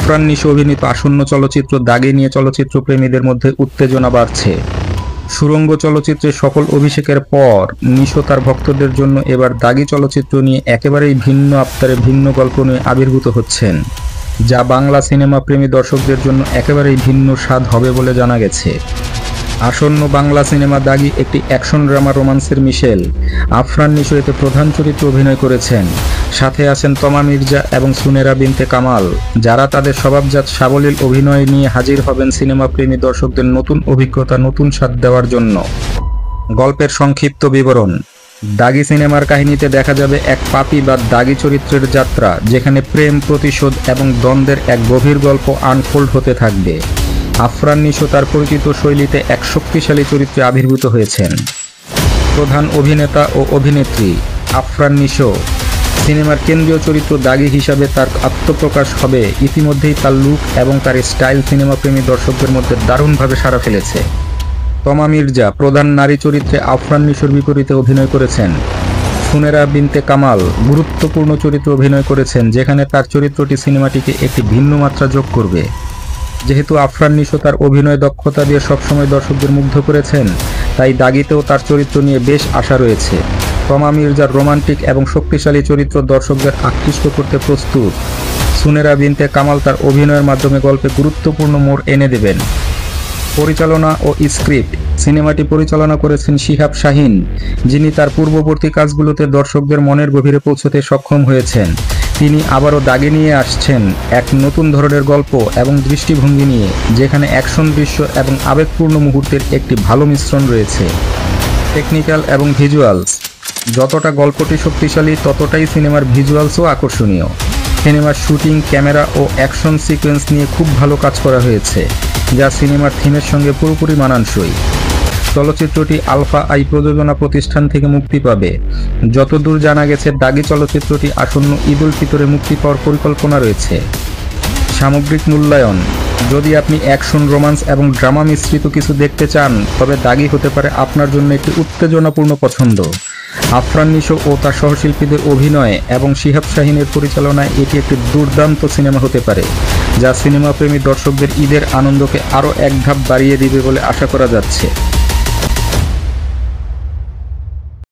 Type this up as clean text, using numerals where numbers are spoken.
আফরান নিশো অভিনীত আসন্ন চলচ্চিত্র দাগি নিয়ে চলচ্চিত্র প্রেমীদের মধ্যে উত্তেজনা বাড়ছে। সুড়ঙ্গ চলচ্চিত্রের সফল অভিষেকের পর নিশো তার ভক্তদের জন্য এবার দাগি চলচ্চিত্র নিয়ে একেবারেই ভিন্ন আবতারে ভিন্ন গল্প নিয়ে আবির্ভূত হচ্ছেন, যা বাংলা সিনেমা প্রেমী দর্শকদের জন্য একেবারেই ভিন্ন স্বাদ হবে বলে জানা গেছে। আসন্ন বাংলা সিনেমা দাগি একটি অ্যাকশন ড্রামা রোমান্সের মিশেল। আফরান নিশো এতে প্রধান চরিত্রে অভিনয় করেছেন। সাথে আছেন তমা মির্জা এবং সুনেরা বিনতে কামাল, যারা তাদের স্বভাবজাত সাবলীল অভিনয় নিয়ে হাজির হবেন সিনেমা প্রেমী দর্শকদের নতুন অভিজ্ঞতা, নতুন স্বাদ দেওয়ার জন্য। গল্পের সংক্ষিপ্ত বিবরণ। দাগি সিনেমার কাহিনীতে দেখা যাবে এক পাপী বা দাগি চরিত্রের যাত্রা, যেখানে প্রেম, প্রতিশোধ এবং দ্বন্দ্বের এক গভীর গল্প আনফোল্ড হতে থাকবে। আফরান নিশো তার পরিচিত শৈলীতে এক শক্তিশালী চরিত্রে আবির্ভূত হয়েছেন। প্রধান অভিনেতা ও অভিনেত্রী আফরান নিশো। সিনেমার কেন্দ্রীয় চরিত্র দাগি হিসাবে তার আত্মপ্রকাশ হবে। ইতিমধ্যেই তার লুক এবং তার স্টাইল সিনেমা প্রেমী দর্শকদের মধ্যে দারুণভাবে সাড়া ফেলেছে। তমা মির্জা প্রধান নারী চরিত্রে আফরান নিশোর বিপরীতে অভিনয় করেছেন। সুনেরা বিনতে কামাল গুরুত্বপূর্ণ চরিত্রে অভিনয় করেছেন, যেখানে তার চরিত্রটি সিনেমাটিকে একটি ভিন্ন মাত্রা যোগ করবে। যেহেতু আফরান নিশো তার অভিনয় দক্ষতা দিয়ে সবসময় দর্শকদের মুগ্ধ করেছেন, তাই দাগিতেও তার চরিত্র নিয়ে বেশ আশা রয়েছে। তমা মির্জার রোমান্টিক এবং শক্তিশালী চরিত্র দর্শকদের আকৃষ্ট করতে প্রস্তুত। সুনেরা বিনতে কামাল তার অভিনয়ের মাধ্যমে গল্পে গুরুত্বপূর্ণ মোড় এনে দেবেন। পরিচালনা ও স্ক্রিপ্ট। সিনেমাটি পরিচালনা করেছেন শিহাব শাহীন, যিনি তার পূর্ববর্তী কাজগুলোতে দর্শকদের মনের গভীরে পৌঁছতে সক্ষম হয়েছেন। তিনি আবারও দাগি নিয়ে আসছেন এক নতুন ধরনের গল্প এবং দৃষ্টিভঙ্গি নিয়ে, যেখানে অ্যাকশন দৃশ্য এবং আবেগপূর্ণ মুহূর্তের একটি ভালো মিশ্রণ রয়েছে। টেকনিক্যাল এবং ভিজুয়ালস। যতটা গল্পটি শক্তিশালী, ততটাই সিনেমার ভিজুয়ালসও আকর্ষণীয়। সিনেমার শুটিং, ক্যামেরা ও অ্যাকশন সিকোয়েন্স নিয়ে খুব ভালো কাজ করা হয়েছে, যা সিনেমার থিমের সঙ্গে পুরোপুরি মানানসই। চলচ্চিত্রটি আলফা আই প্রযোজনা প্রতিষ্ঠান থেকে মুক্তি পাবে। যতদূর জানা গেছে, দাগি চলচ্চিত্রটি আসন্ন ঈদ উল ফিতরে মুক্তি পাওয়ার পরিকল্পনা রয়েছে। সামগ্রিক মূল্যায়ন। যদি আপনি অ্যাকশন, রোমান্স এবং ড্রামা মিশ্রিত কিছু দেখতে চান, তবে দাগি হতে পারে আপনার জন্য একটি উত্তেজনাপূর্ণ পছন্দ। আফরান নিশো ও তার সহশিল্পীদের অভিনয় এবং শিহাব শাহীনের পরিচালনায় এটি একটি দুর্দান্ত সিনেমা হতে পারে, যা সিনেমাপ্রেমী দর্শকদের ঈদের আনন্দকে আরও এক ধাপ বাড়িয়ে দিবে বলে আশা করা যাচ্ছে।